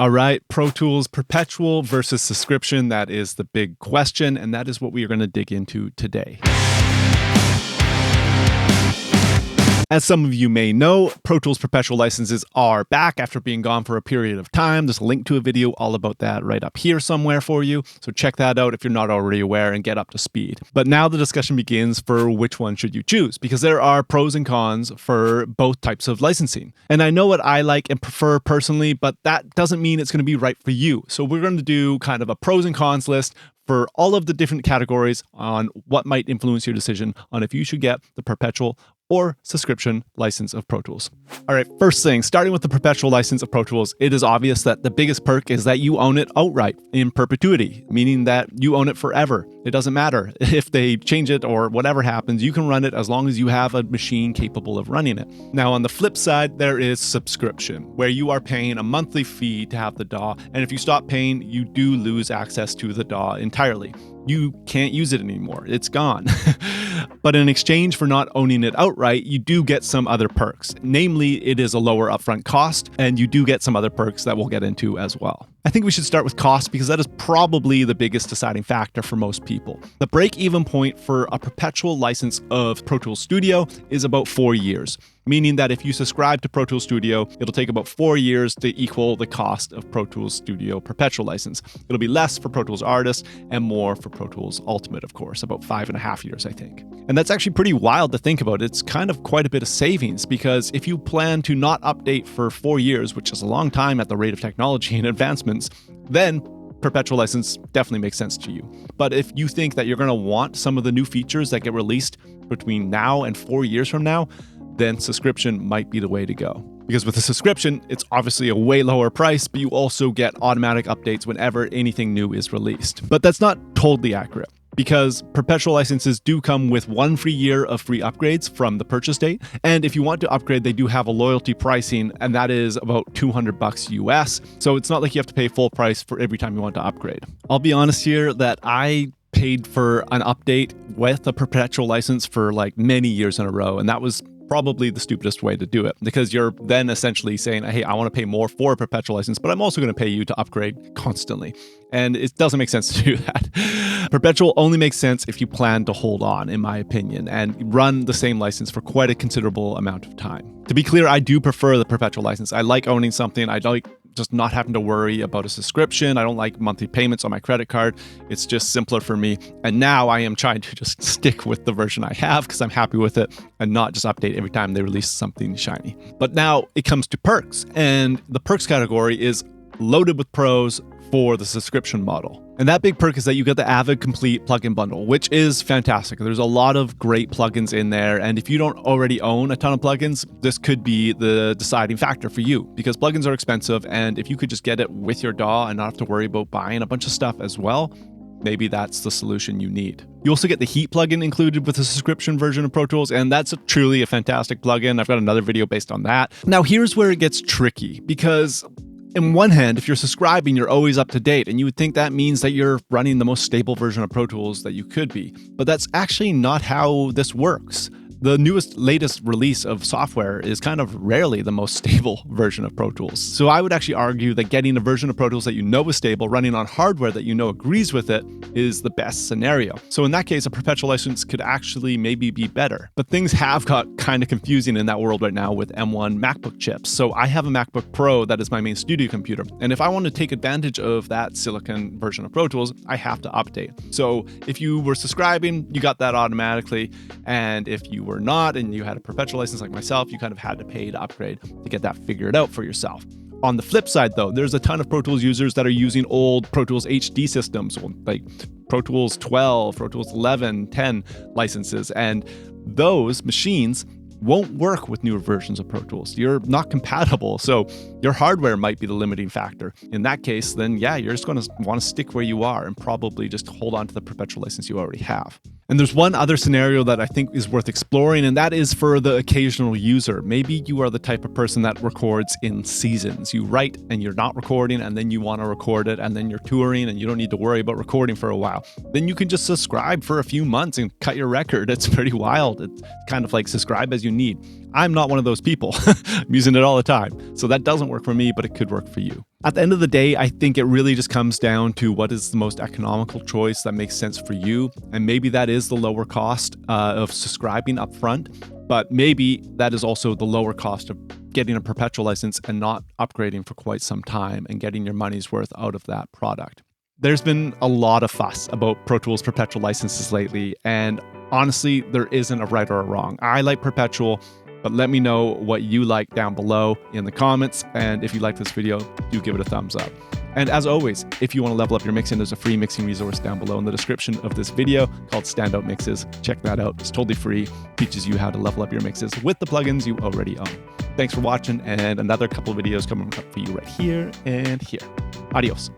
All right, Pro Tools Perpetual versus subscription. That is the big question, and that is what we are going to dig into today. As some of you may know, Pro Tools Perpetual licenses are back after being gone for a period of time. There's a link to a video all about that right up here somewhere for you. So check that out if you're not already aware and get up to speed. But now the discussion begins for which one should you choose, because there are pros and cons for both types of licensing. And I know what I like and prefer personally, but that doesn't mean it's going to be right for you. So we're going to do kind of a pros and cons list for all of the different categories on what might influence your decision on if you should get the Perpetual or subscription license of Pro Tools. All right, first thing, starting with the Perpetual license of Pro Tools, it is obvious that the biggest perk is that you own it outright in perpetuity, meaning that you own it forever. It doesn't matter if they change it or whatever happens, you can run it as long as you have a machine capable of running it. Now, on the flip side, there is subscription, where you are paying a monthly fee to have the DAW, and if you stop paying, you do lose access to the DAW entirely. You can't use it anymore. It's gone. But in exchange for not owning it outright, you do get some other perks. Namely, it is a lower upfront cost, and you do get some other perks that we'll get into as well. I think we should start with cost because that is probably the biggest deciding factor for most people. The break-even point for a perpetual license of Pro Tools Studio is about 4 years, meaning that if you subscribe to Pro Tools Studio, it'll take about 4 years to equal the cost of Pro Tools Studio Perpetual license. It'll be less for Pro Tools Artist and more for Pro Tools Ultimate, of course, about 5.5 years, I think. And that's actually pretty wild to think about. It's kind of quite a bit of savings because if you plan to not update for 4 years, which is a long time at the rate of technology and advancements, then Perpetual license definitely makes sense to you. But if you think that you're going to want some of the new features that get released between now and 4 years from now, then subscription might be the way to go. Because with a subscription, it's obviously a way lower price, but you also get automatic updates whenever anything new is released. But that's not totally accurate, because perpetual licenses do come with 1 free year of free upgrades from the purchase date. And if you want to upgrade, they do have a loyalty pricing, and that is about $200 US. So it's not like you have to pay full price for every time you want to upgrade. I'll be honest here that I paid for an update with a perpetual license for like many years in a row, and that was probably the stupidest way to do it, because you're then essentially saying, hey, I want to pay more for a perpetual license, but I'm also going to pay you to upgrade constantly. And it doesn't make sense to do that. Perpetual only makes sense if you plan to hold on, in my opinion, and run the same license for quite a considerable amount of time. To be clear, I do prefer the perpetual license. I like owning something. I like just not having to worry about a subscription. I don't like monthly payments on my credit card. It's just simpler for me. And now I am trying to just stick with the version I have because I'm happy with it and not just update every time they release something shiny. But now it comes to perks, and the perks category is loaded with pros for the subscription model. And that big perk is that you get the Avid Complete plugin bundle, which is fantastic. There's a lot of great plugins in there. And if you don't already own a ton of plugins, this could be the deciding factor for you, because plugins are expensive. And if you could just get it with your DAW and not have to worry about buying a bunch of stuff as well, maybe that's the solution you need. You also get the Heat plugin included with the subscription version of Pro Tools, and that's truly a fantastic plugin. I've got another video based on that. Now, here's where it gets tricky, because on one hand, if you're subscribing, you're always up to date, and you would think that means that you're running the most stable version of Pro Tools that you could be. But that's actually not how this works. The latest release of software is kind of rarely the most stable version of Pro Tools. So I would actually argue that getting a version of Pro Tools that you know is stable, running on hardware that you know agrees with it, is the best scenario. So in that case, a perpetual license could actually maybe be better. But things have got kind of confusing in that world right now with M1 MacBook chips. So I have a MacBook Pro that is my main studio computer. And if I want to take advantage of that silicon version of Pro Tools, I have to update. So if you were subscribing, you got that automatically. And if you were not, and you had a perpetual license like myself, you kind of had to pay to upgrade to get that figured out for yourself. On the flip side, though, there's a ton of Pro Tools users that are using old Pro Tools HD systems, like Pro Tools 12, Pro Tools 11, 10 licenses, and those machines won't work with newer versions of Pro Tools. You're not compatible, so your hardware might be the limiting factor. In that case, then yeah, you're just going to want to stick where you are and probably just hold on to the perpetual license you already have. And there's one other scenario that I think is worth exploring, and that is for the occasional user. Maybe you are the type of person that records in seasons. You write and you're not recording, and then you want to record it, and then you're touring and you don't need to worry about recording for a while. Then you can just subscribe for a few months and cut your record. It's pretty wild. It's kind of like subscribe as you need. I'm not one of those people. I'm using it all the time. So that doesn't work for me, but it could work for you. At the end of the day, I think it really just comes down to what is the most economical choice that makes sense for you. And maybe that is the lower cost of subscribing upfront, but maybe that is also the lower cost of getting a perpetual license and not upgrading for quite some time and getting your money's worth out of that product. There's been a lot of fuss about Pro Tools perpetual licenses lately, and honestly, there isn't a right or a wrong. I like Perpetual, but let me know what you like down below in the comments. And if you like this video, do give it a thumbs up. And as always, if you want to level up your mixing, there's a free mixing resource down below in the description of this video called Standout Mixes. Check that out. It's totally free. Teaches you how to level up your mixes with the plugins you already own. Thanks for watching, and another couple of videos coming up for you right here and here. Adios.